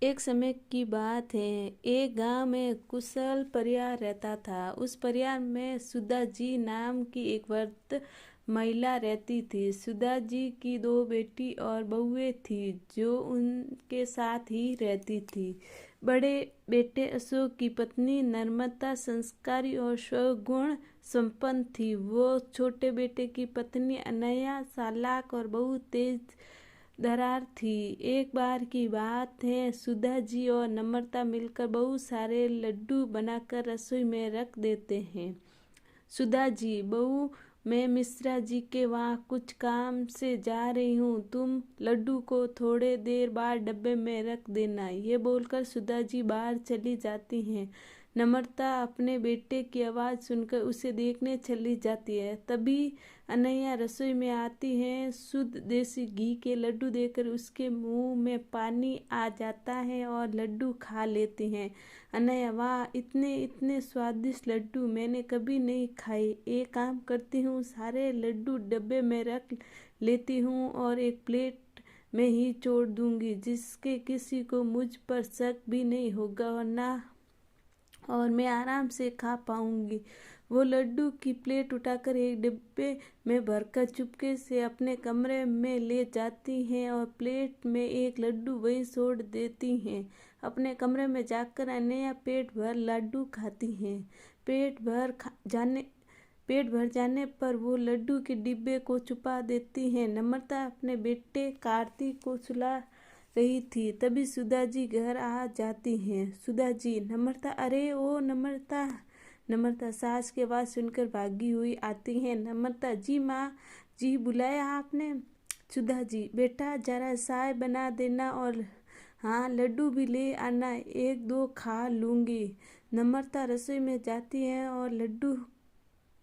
एक समय की बात है। एक गांव में कुशल परिवार रहता था। उस परिवार में सुधा जी नाम की एक वृद्ध महिला रहती थी। सुधा जी की 2 बेटी और बहुएं थी जो उनके साथ ही रहती थी। बड़े बेटे अशोक की पत्नी नर्मदा संस्कारी और स्वगुण संपन्न थी। वो छोटे बेटे की पत्नी अनया चालाक और बहुत तेज दरार थी। एक बार की बात है, सुधा जी और नम्रता मिलकर बहुत सारे लड्डू बनाकर रसोई में रख देते हैं। सुधा जी, बहू मैं मिश्रा जी के वहाँ कुछ काम से जा रही हूँ, तुम लड्डू को थोड़े देर बाद डब्बे में रख देना। ये बोलकर सुधा जी बाहर चली जाती हैं। नम्रता अपने बेटे की आवाज़ सुनकर उसे देखने चली जाती है। तभी अनैया रसोई में आती है। शुद्ध देसी घी के लड्डू देखकर उसके मुंह में पानी आ जाता है और लड्डू खा लेती हैं। अनैया, वाह, इतने इतने स्वादिष्ट लड्डू मैंने कभी नहीं खाए। एक काम करती हूँ, सारे लड्डू डब्बे में रख लेती हूँ और एक प्लेट में ही छोड़ दूंगी, जिसके किसी को मुझ पर शक भी नहीं होगा और मैं आराम से खा पाऊंगी। वो लड्डू की प्लेट उठाकर एक डिब्बे में भरकर चुपके से अपने कमरे में ले जाती हैं और प्लेट में एक लड्डू वहीं छोड़ देती हैं। अपने कमरे में जाकर अनैया पेट भर लड्डू खाती हैं। पेट भर जाने पर वो लड्डू के डिब्बे को छुपा देती हैं। नम्रता अपने बेटे कार्तिक को सुला रही थी। तभी सुधा जी घर आ जाती हैं। सुधा जी, नम्रता, अरे ओ नम्रता। नम्रता सास की आवाज़ सुनकर भागी हुई आती हैं। नम्रता जी, माँ जी बुलाया आपने? सुधा जी, बेटा जरा चाय बना देना और हाँ, लड्डू भी ले आना, 1-2 खा लूँगी। नम्रता रसोई में जाती हैं और लड्डू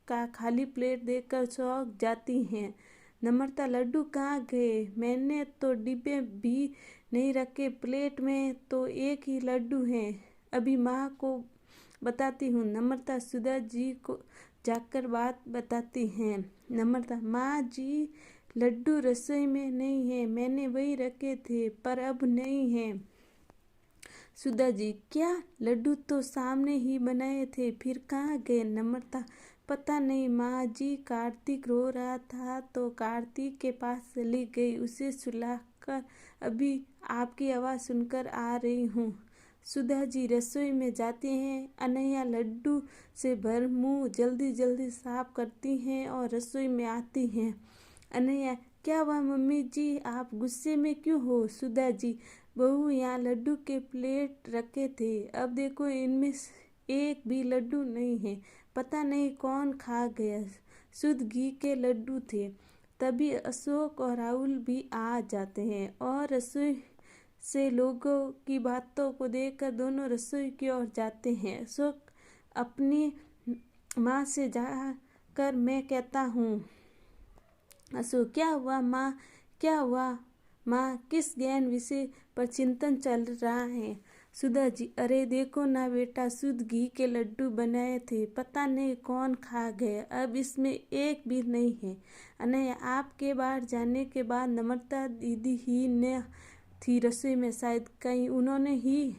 का खाली प्लेट देखकर चौंक जाती हैं। नम्रता, लड्डू कहाँ गए? मैंने तो डिब्बे भी नहीं रखे, प्लेट में तो एक ही लड्डू है। अभी माँ को बताती हूँ। नम्रता सुधा जी को जाकर बात बताती हैं। नम्रता, माँ जी, लड्डू रसोई में नहीं है, मैंने वही रखे थे पर अब नहीं है। सुधा जी, क्या? लड्डू तो सामने ही बनाए थे, फिर कहाँ गए? नम्रता, पता नहीं माँ जी, कार्तिक रो रहा था तो कार्तिक के पास चली गई, उसे सुलाकर अभी आपकी आवाज़ सुनकर आ रही हूँ। सुधा जी रसोई में जाती हैं। अनैया लड्डू से भर मुंह जल्दी जल्दी साफ करती हैं और रसोई में आती हैं। अनैया, क्या हुआ मम्मी जी, आप गुस्से में क्यों हो? सुधा जी, बहू यहाँ लड्डू के प्लेट रखे थे, अब देखो इनमें एक भी लड्डू नहीं है, पता नहीं कौन खा गया। शुद्ध घी के लड्डू थे। तभी अशोक और राहुल भी आ जाते हैं और रसोई से लोगों की बातों को देखकर दोनों रसोई की ओर जाते हैं। अशोक अपनी माँ से जाकर मैं कहता हूँ। अशोक, क्या हुआ माँ? क्या हुआ माँ? किस गहन विषय पर चिंतन चल रहा है? सुधा जी, अरे देखो ना बेटा, शुद्ध घी के लड्डू बनाए थे, पता नहीं कौन खा गया, अब इसमें एक भी नहीं है। अनैया, आपके बाहर जाने के बाद नम्रता दीदी ही ने थी रसोई में, शायद कहीं उन्होंने ही।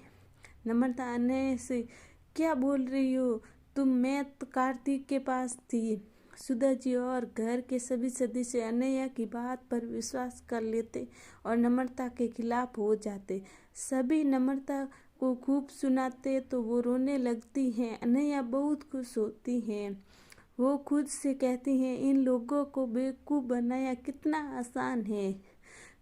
नम्रता अनैया से, क्या बोल रही हो तुम? मैं तो कार्तिक के पास थी। सुधा जी और घर के सभी सदस्य अनैया की बात पर विश्वास कर लेते और नम्रता के खिलाफ हो जाते। सभी नम्रता को खूब सुनाते तो वो रोने लगती हैं। अनैया बहुत खुश होती हैं। वो खुद से कहती हैं, इन लोगों को बेवकूफ़ बनाया कितना आसान है।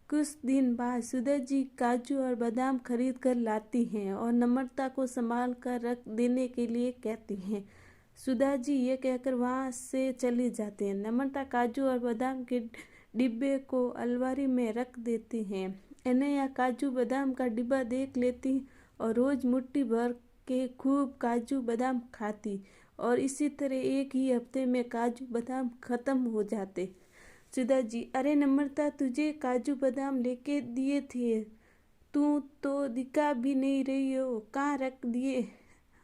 कुछ दिन बाद सुधा जी काजू और बादाम खरीद कर लाती हैं और नम्रता को संभाल कर रख देने के लिए कहती हैं। सुधा जी ये कहकर वहाँ से चली जाती हैं। नम्रता काजू और बादाम के डिब्बे को अलमारी में रख देती हैं। अनैया काजू बादाम का डिब्बा देख लेती और रोज़ मुट्ठी भर के खूब काजू बादाम खाती और इसी तरह एक ही हफ्ते में काजू बादाम खत्म हो जाते। सुधा जी, अरे नम्रता, तुझे काजू बादाम लेके दिए थे, तू तो दिखा भी नहीं रही हो, कहाँ रख दिए?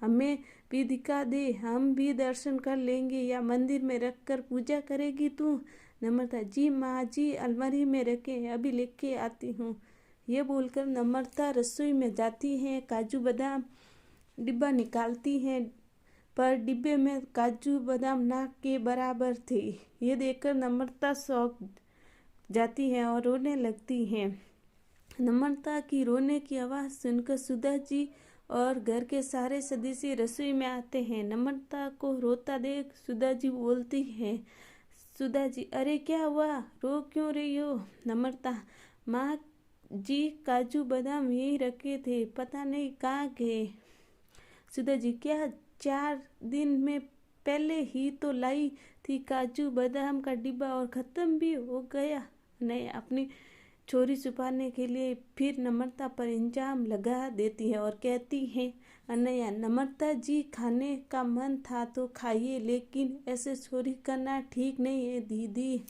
हमें भी दिखा दे, हम भी दर्शन कर लेंगे, या मंदिर में रख कर पूजा करेगी तू? नम्रता जी, माँ जी, अलमारी में रखे, अभी लेके आती हूँ। ये बोलकर नम्रता रसोई में जाती है, काजू बादाम डिब्बा निकालती है, पर डिब्बे में काजू बादाम नाक के बराबर थे। ये देखकर नम्रता चौंक जाती है और रोने लगती है। नम्रता की रोने की आवाज़ सुनकर सुधा जी और घर के सारे सदस्य रसोई में आते हैं। नम्रता को रोता देख सुधा जी बोलती है, सुधा जी, अरे क्या हुआ, रो क्यों रही हो? नम्रता, माँ जी काजू बादाम यहीं रखे थे, पता नहीं कहाँ गए। सुधा जी, क्या 4 दिन में पहले ही तो लाई थी काजू बादाम का डिब्बा और ख़त्म भी हो गया। नहीं, अपनी चोरी छुपाने के लिए फिर नम्रता पर इल्जाम लगा देती है और कहती है, अनैया, नम्रता जी, खाने का मन था तो खाइए, लेकिन ऐसे चोरी करना ठीक नहीं है दीदी।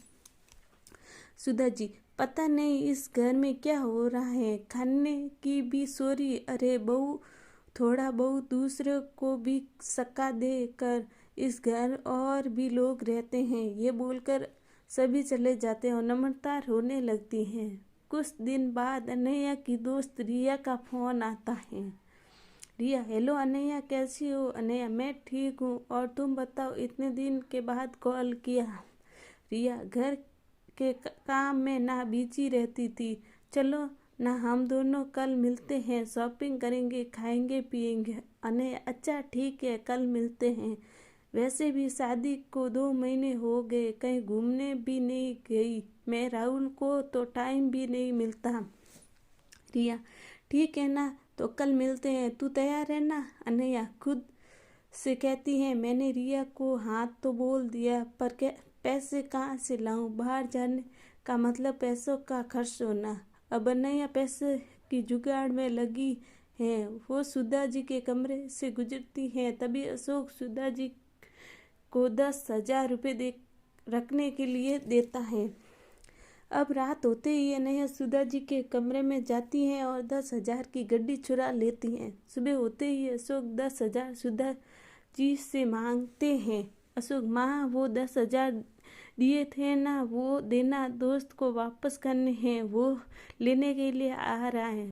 सुधा जी, पता नहीं इस घर में क्या हो रहा है, खाने की भी चोरी। अरे बहू, थोड़ा बहुत दूसरे को भी सका दे कर, इस घर और भी लोग रहते हैं। ये बोलकर सभी चले जाते हैं और नम्रता रोने लगती है। कुछ दिन बाद अनैया की दोस्त रिया का फोन आता है। रिया, हेलो अनैया, कैसी हो? अनैया, मैं ठीक हूँ, और तुम बताओ, इतने दिन के बाद कॉल किया। रिया, घर के काम में ना बिजी रहती थी, चलो ना हम दोनों कल मिलते हैं, शॉपिंग करेंगे, खाएंगे पिएंगे। अनैया, अच्छा ठीक है, कल मिलते हैं। वैसे भी शादी को 2 महीने हो गए, कहीं घूमने भी नहीं गई मैं, राहुल को तो टाइम भी नहीं मिलता। रिया, ठीक है ना, तो कल मिलते हैं, तू तैयार है ना? अनैया खुद से कहती है, मैंने रिया को हाँ तो बोल दिया, पर पैसे कहाँ से लाऊं? बाहर जाने का मतलब पैसों का खर्च होना। अब अनैया पैसे की जुगाड़ में लगी है। वो सुधा जी के कमरे से गुजरती है, तभी अशोक सुधा जी को 10,000 रुपये रखने के लिए देता है। अब रात होते ही अनैया सुधा जी के कमरे में जाती हैं और 10,000 की गड्डी चुरा लेती हैं। सुबह होते ही अशोक 10,000 सुधा जी से मांगते हैं। अशोक, माँ, वो 10,000 दिए थे ना, वो देना, दोस्त को वापस करने हैं, वो लेने के लिए आ रहा है।